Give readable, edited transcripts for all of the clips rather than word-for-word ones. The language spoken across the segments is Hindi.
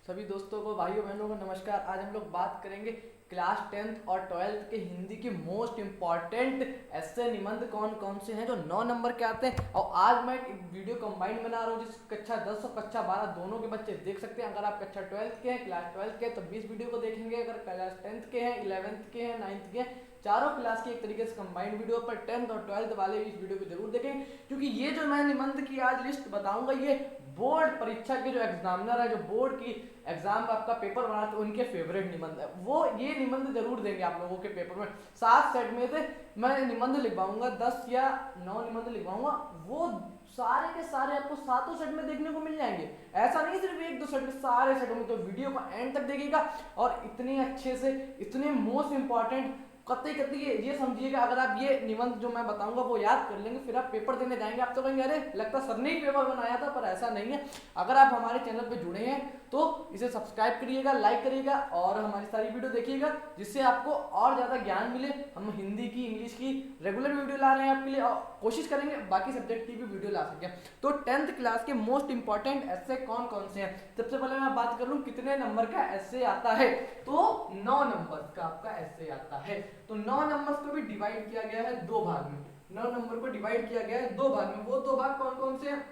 सभी दोस्तों को, भाइयों बहनों को नमस्कार। आज हम लोग बात करेंगे क्लास 10th और 12th के हिंदी की मोस्ट इम्पॉर्टेंट ऐसे निबंध कौन कौन से हैं जो 9 नंबर के आते हैं। और आज मैं एक वीडियो कंबाइंड बना रहा हूँ जिस कक्षा 10 और कक्षा 12 दोनों के बच्चे देख सकते हैं। अगर आप कक्षा 12th के हैं, क्लास 12th के हैं, तो 20 वीडियो को देखेंगे। अगर क्लास 10th के हैं, 11th के हैं, 9th के हैं, चारों क्लास की एक तरीके से कंबाइंड वीडियो पर 10th और 12th वाले इस वीडियो को जरूर देखें, क्योंकि ये जो मैं निबंध की आज लिस्ट बताऊंगा ये बोर्ड परीक्षा के जो एग्जामिनर है, जो बोर्ड की एग्जाम का आपका पेपर बनाते हैं, उनके फेवरेट निबंध है। वो ये निबंध जरूर देंगे आप लोगों के पेपर में। 7 सेट में से मैं निबंध लिखवाऊंगा, 10 या 9 निबंध लिखवाऊंगा। वो सारे के सारे आपको सातों सेट में देखने को मिल जाएंगे। ऐसा नहीं सिर्फ एक दो सेट में, सारे सेटों में। तो वीडियो को एंड तक देखिएगा और इतने अच्छे से, इतने मोस्ट इंपॉर्टेंट कतई कतई ये समझिएगा, अगर आप ये निबंध जो मैं बताऊंगा वो याद कर लेंगे, फिर आप पेपर देने जाएंगे, आप तो कहेंगे अरे लगता सर ने ही पेपर बनाया था। पर ऐसा नहीं है। अगर आप हमारे चैनल पे जुड़े हैं तो इसे सब्सक्राइब करिएगा, लाइक करिएगा और हमारी सारी वीडियो देखिएगा, जिससे आपको और ज़्यादा ज्ञान मिले। हम हिंदी की, इंग्लिश की रेगुलर वीडियो ला रहे हैं आपके लिए और कोशिश करेंगे बाकी सब्जेक्ट की भी वीडियो ला सकें। तो 10th क्लास के मोस्ट इंपॉर्टेंट ऐसे कौन कौन से हैं। सबसे पहले मैं बात कर लूँ कितने नंबर का ऐसे आता है, तो 9 नंबर का आपका ऐसे आता है। तो 9 नंबर्स को भी डिवाइड किया गया है दो भाग में। 9 नंबर को डिवाइड किया गया है दो भाग में। वो दो भाग कौन कौन से हैं?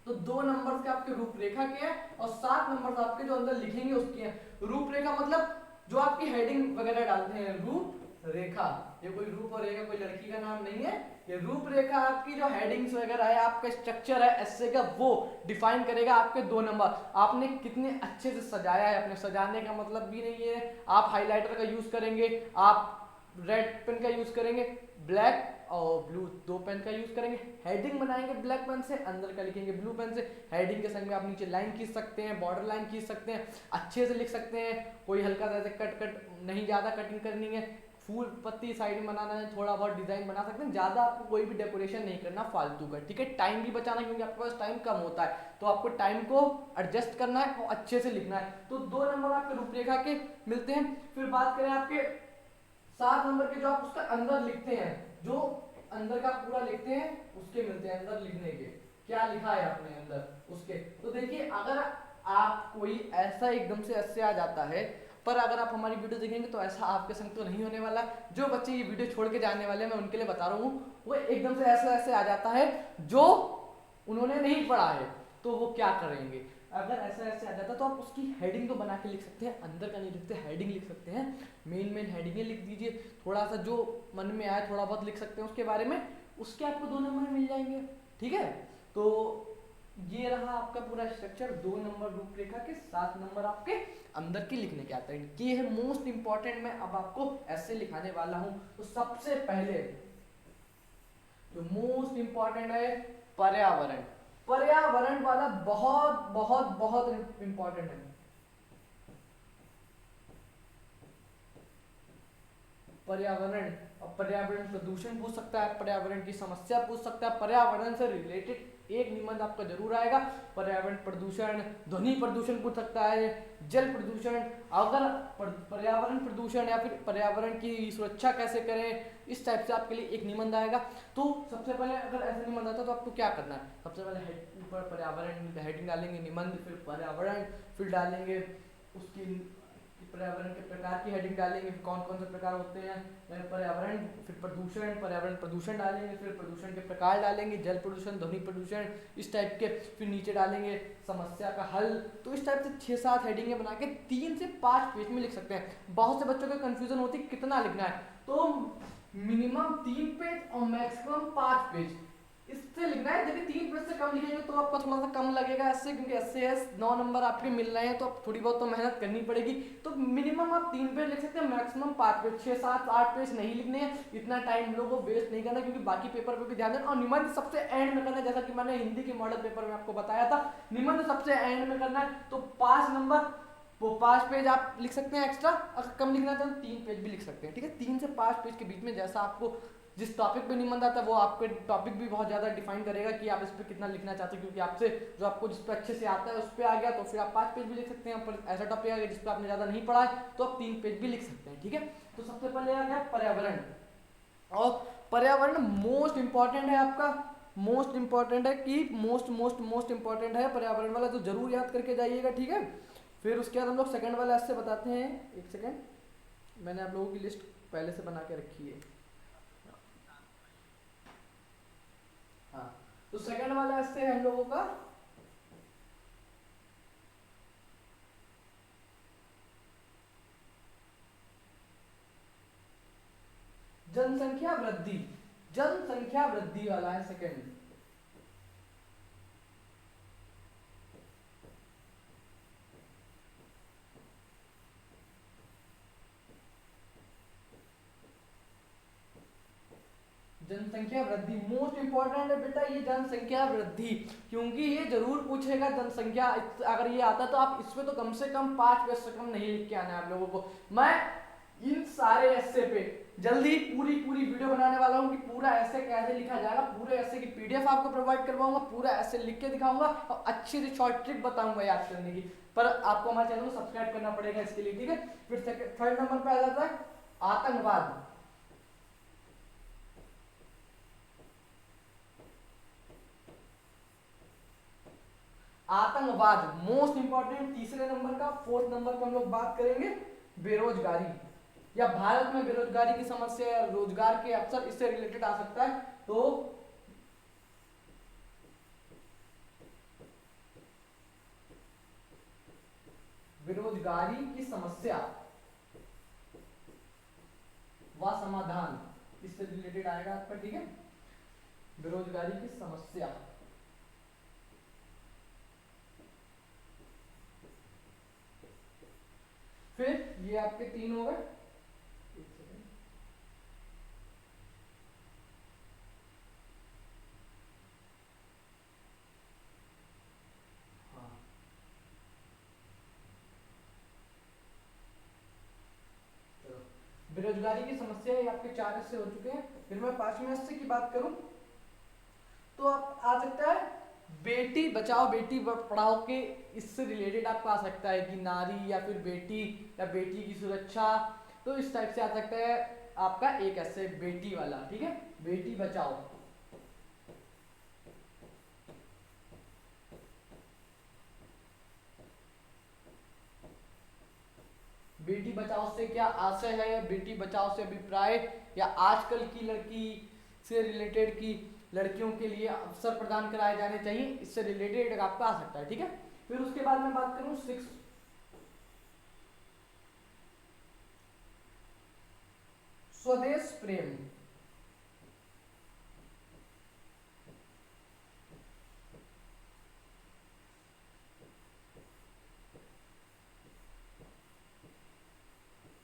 तो 2 नंबर्स के आपके रूपरेखा के हैं और 7 नंबर्स आपके जो अंदर लिखेंगे उसके हैं। रूपरेखा मतलब जो आपकी हेडिंग वगैरह डालते हैं, रूपरेखा। ये कोई रूप और रेखा कोई लड़की का नाम नहीं है। ये रूपरेखा आपकी जो हेडिंग्स वगैरह है, आपका स्ट्रक्चर है ऐसे का, वो डिफाइन करेगा आपके 2 नंबर। आपने कितने अच्छे से सजाया है। अपने सजाने का मतलब भी नहीं है आप हाइलाइटर का यूज करेंगे, आप रेड पेन का यूज करेंगे, ब्लैक और ब्लू 2 पेन का यूज करेंगे। हेडिंग बनाएंगे ब्लैक पेन से, अंदर का लिखेंगे ब्लू पेन से। हेडिंग के संग में आप नीचे लाइन खींच सकते हैं, बॉर्डर लाइन खींच सकते हैं, अच्छे से लिख सकते हैं। कोई हल्का सा कट नहीं, ज्यादा कटिंग करनी है, फूल पत्ती साइड में बनाना है, थोड़ा बहुत डिजाइन बना सकते हैं। ज्यादा आपको कोई भी डेकोरेशन नहीं करना फालतू का, ठीक है। टाइम भी बचाना, क्योंकि आपके पास टाइम कम होता है, तो आपको टाइम को एडजस्ट करना है और अच्छे से लिखना है। तो 2 नंबर आपके रूपरेखा के मिलते हैं। फिर बात करें आपके 7 नंबर के, जो आप उसका अंदर लिखते हैं, जो अंदर का पूरा लिखते हैं उसके मिलते हैं। अंदर लिखने के क्या लिखा है आपने अंदर उसके। तो देखिए, अगर आप कोई ऐसा एकदम से ऐसे आ जाता है, पर अगर आप हमारी वीडियो देखेंगे तो ऐसा आपके संग तो नहीं होने वाला। जो बच्चे ये वीडियो छोड़ के जाने वाले हैं, मैं उनके लिए बता रहा हूँ, वो एकदम से ऐसे ऐसे आ जाता है जो उन्होंने नहीं पढ़ा है। तो वो क्या करेंगे, अगर ऐसा ऐसे आ जाता तो आप उसकी हेडिंग तो बना के लिख सकते हैं, अंदर का नहीं लिखते, हेडिंग लिख सकते हैं। मेन हेडिंगें लिख दीजिए, थोड़ा सा जो मन में आए थोड़ा बहुत लिख सकते हैं उसके बारे में, उसके आपको 2 नंबर मिल जाएंगे, ठीक है। तो ये रहा आपका पूरा स्ट्रक्चर। 2 नंबर रूपरेखा के, 7 नंबर आपके अंदर के लिखने के आते हैं। ये है मोस्ट इंपॉर्टेंट। मैं अब आपको ऐसे लिखाने वाला हूं। तो सबसे पहले जो मोस्ट इंपॉर्टेंट है पर्यावरण। पर्यावरण वाला बहुत बहुत बहुत इंपॉर्टेंट है। पर्यावरण, और पर्यावरण प्रदूषण पूछ सकता है, पर्यावरण की समस्या पूछ सकता है, पर्यावरण से रिलेटेड एक निबंध आपका जरूर आएगा। पर्यावरण प्रदूषण, ध्वनि प्रदूषण पूछ सकता है, जल प्रदूषण। अगर पर्यावरण प्रदूषण या फिर पर्यावरण की सुरक्षा कैसे करें, इस टाइप से आपके लिए एक निबंध आएगा। तो सबसे पहले अगर ऐसा निबंध आता है तो आपको क्या करना है, सबसे पहले ऊपर पर्यावरण हेडिंग डालेंगे, निबंध, फिर पर्यावरण, फिर डालेंगे उसकी पर्यावरण के प्रकार की हेडिंग डालेंगे, कौन कौन से प्रकार होते हैं पर्यावरण, फिर प्रदूषण, पर्यावरण प्रदूषण डालेंगे, फिर प्रदूषण के प्रकार डालेंगे, जल प्रदूषण, ध्वनि प्रदूषण, इस टाइप के। फिर नीचे डालेंगे समस्या का हल। तो इस टाइप से 6-7 हेडिंगें बना के 3 से 5 पेज में लिख सकते हैं। बहुत से बच्चों को कंफ्यूजन होती है कितना लिखना है, तो मिनिमम 3 पेज और मैक्सिमम 5 पेज इससे लिखना है। यदि 3 पेज से कम लिखेंगे तो आपको थोड़ा सा कम लगेगा ऐसे, क्योंकि ऐसे 9 नंबर आपके मिल रहे हैं तो थोड़ी बहुत तो मेहनत करनी पड़ेगी। तो मिनिमम आप 3 पेज लिख सकते हैं, मैक्सिमम 5 पेज। 6-7-8 पेज नहीं लिखने हैं, इतना टाइम लोगों को वेस्ट नहीं करना, क्योंकि बाकी पेपर पे भी ध्यान देना। और निबंध सबसे एंड में करना है, जैसा कि मैंने हिंदी के मॉडल पेपर में आपको बताया था, निबंध सबसे एंड में करना है। तो 5 नंबर, वो 5 पेज आप लिख सकते हैं एक्स्ट्रा। अगर कम लिखना चाहते हैं 3 पेज भी लिख सकते हैं, ठीक है। 3 से 5 पेज के बीच में, जैसा आपको जिस टॉपिक पे निबंध आता है वो आपके टॉपिक भी बहुत ज़्यादा डिफाइन करेगा कि आप इस पर कितना लिखना चाहते हैं। क्योंकि आपसे जो आपको जिस पर अच्छे से आता है उस पर आ गया तो फिर आप 5 पेज भी लिख सकते हैं। पर ऐसा टॉपिक आ गया जिस पर आपने ज़्यादा नहीं पढ़ा है तो आप 3 पेज भी लिख सकते हैं, ठीक है। तो सबसे पहले आ गया पर्यावरण। और पर्यावरण मोस्ट इंपॉर्टेंट है आपका, मोस्ट इंपॉर्टेंट है कि मोस्ट मोस्ट मोस्ट इंपॉर्टेंट है पर्यावरण वाला, तो जरूर याद करके जाइएगा, ठीक है। फिर उसके बाद हम लोग सेकंड वाला ऐसे बताते हैं, एक सेकंड, मैंने आप लोगों की लिस्ट पहले से बना के रखी है। हाँ, तो सेकंड वाला ऐसे हम लोगों का जनसंख्या वृद्धि, जनसंख्या वृद्धि वाला है सेकंड। जनसंख्या वृद्धि मोस्ट इंपॉर्टेंट है बेटा ये जनसंख्या वृद्धि, क्योंकि ये जरूर पूछेगा जनसंख्या। अगर ये आता तो आप इसमें तो कम से कम 5 पेज से कम नहीं लिख के आना है आप लोगों को। मैं इन सारे ऐसे पे जल्दी पूरी पूरी वीडियो बनाने वाला हूँ कि पूरा ऐसे कैसे लिखा जाएगा, पूरे ऐसे की पीडीएफ आपको प्रोवाइड करवाऊंगा, पूरा ऐसे लिख के दिखाऊंगा और अच्छी से शॉर्ट ट्रिक बताऊंगा याद करने की। पर आपको हमारे चैनल को सब्सक्राइब करना पड़ेगा इसके लिए, ठीक है। फिर थर्ड नंबर पे आ जाता है आतंकवाद। आतंकवाद मोस्ट इंपॉर्टेंट तीसरे नंबर का। फोर्थ नंबर पर हम लोग बात करेंगे बेरोजगारी, या भारत में बेरोजगारी की समस्या या रोजगार के अवसर, इससे रिलेटेड आ सकता है। तो बेरोजगारी की समस्या व समाधान, इससे रिलेटेड आएगा आपका, ठीक है। बेरोजगारी की समस्या, फिर ये आपके 3 हो गए। बेरोजगारी की समस्या ये आपके 4 हिस्से हो चुके हैं। फिर मैं 5वें हिस्से की बात करूं तो आप आ सकता है बेटी बचाओ बेटी पढ़ाओ के, इससे रिलेटेड आपको आ सकता है कि नारी या फिर बेटी या बेटी की सुरक्षा, तो इस टाइप से आ सकता है आपका एक ऐसे बेटी वाला, ठीक है। बेटी बचाओ, बेटी बचाओ से क्या आशय है, बेटी बचाओ से अभिप्राय, या आजकल की लड़की से रिलेटेड की लड़कियों के लिए अवसर प्रदान कराए जाने चाहिए, इससे रिलेटेड आपका आ सकता है, ठीक है। फिर उसके बाद मैं बात करूं 6 स्वदेश प्रेम।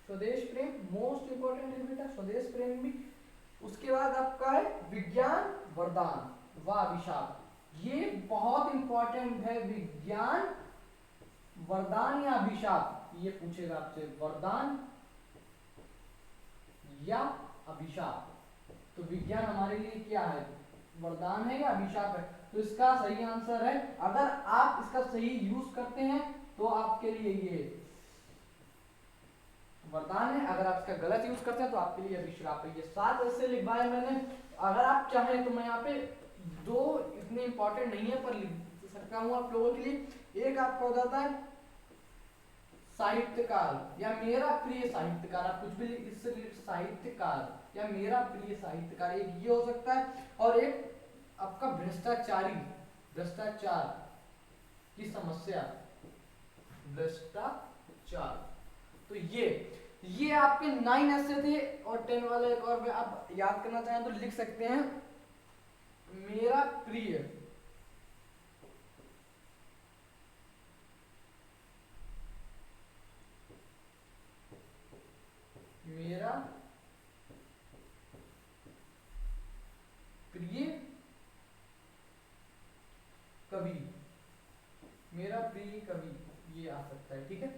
स्वदेश प्रेम मोस्ट इंपॉर्टेंट है बेटा, स्वदेश प्रेम भी। उसके बाद आपका है विज्ञान वरदान व अभिशाप, ये बहुत इंपॉर्टेंट है। विज्ञान वरदान या अभिशाप, ये पूछेगा आपसे वरदान या अभिशाप। तो विज्ञान हमारे लिए क्या है, वरदान है या अभिशाप है? तो इसका सही आंसर है, अगर आप इसका सही यूज करते हैं तो आपके लिए ये वरदान है, अगर आप इसका गलत यूज करते हैं तो आपके लिए अभिशाप है। ये 7 ऐसे लिखवाए मैंने, अगर आप चाहें तो मैं यहाँ पे 2 इतने इंपॉर्टेंट नहीं है पर लिख सकता हूँ आप लोगों के लिए। एक आपका हो जाता है साहित्यकार या मेरा प्रिय साहित्यकार, आप कुछ भी इससे साहित्यकार या मेरा प्रिय साहित्यकार, एक ये हो सकता है। और एक आपका भ्रष्टाचारी, भ्रष्टाचार की समस्या, भ्रष्टाचार। तो ये आपके 9 ऐसे थे, और 10 वाले एक और आप याद करना चाहें तो लिख सकते हैं मेरा प्रिय, मेरा प्रिय कवि, मेरा प्रिय कवि, ये आ सकता है, ठीक है।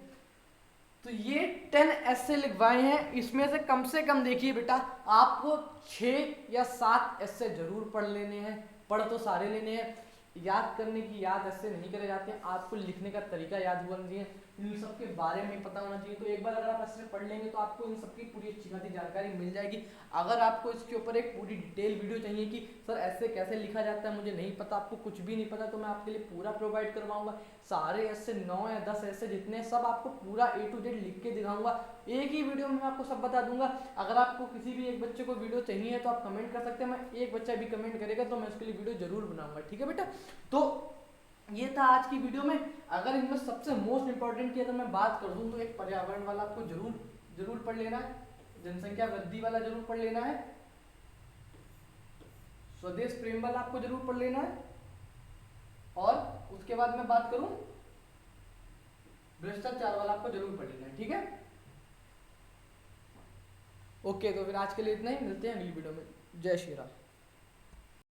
तो ये 10 ऐसे लिखवाए हैं, इसमें से कम देखिए बेटा आपको 6 या 7 ऐसे जरूर पढ़ लेने हैं, पढ़ तो सारे लेने हैं। याद करने की याद ऐसे नहीं करे जाते हैं, आपको लिखने का तरीका याद होना चाहिए, इन सब के बारे में पता होना चाहिए। तो एक बार अगर आप ऐसे पढ़ लेंगे तो आपको इन सब की पूरी अच्छी खासी जानकारी मिल जाएगी। अगर आपको इसके ऊपर एक पूरी डिटेल वीडियो चाहिए कि सर ऐसे कैसे लिखा जाता है, मुझे नहीं पता, आपको कुछ भी नहीं पता, तो मैं आपके लिए पूरा प्रोवाइड करवाऊंगा। सारे ऐसे 9 या 10 ऐसे जितने सब आपको पूरा A to Z लिख के दिखाऊंगा, एक ही वीडियो में मैं आपको सब बता दूंगा। अगर आपको किसी भी एक बच्चे को वीडियो चाहिए तो आप कमेंट कर सकते हैं, मैं एक बच्चा भी कमेंट करेगा तो मैं उसके लिए वीडियो जरूर बनाऊंगा, ठीक है बेटा। तो ये था आज की वीडियो में। अगर इनमें सबसे मोस्ट इंपॉर्टेंट की अगर मैं बात कर दूं तो एक पर्यावरण वाला आपको जरूर जरूर पढ़ लेना है, जनसंख्या वृद्धि वाला जरूर पढ़ लेना है, स्वदेश प्रेम वाला आपको जरूर पढ़ लेना है, और उसके बाद मैं बात करूं भ्रष्टाचार वाला आपको जरूर पढ़ लेना है, ठीक है। ओके, तो फिर आज के लिए इतना ही, मिलते हैं अगली वीडियो में। जय श्री राम।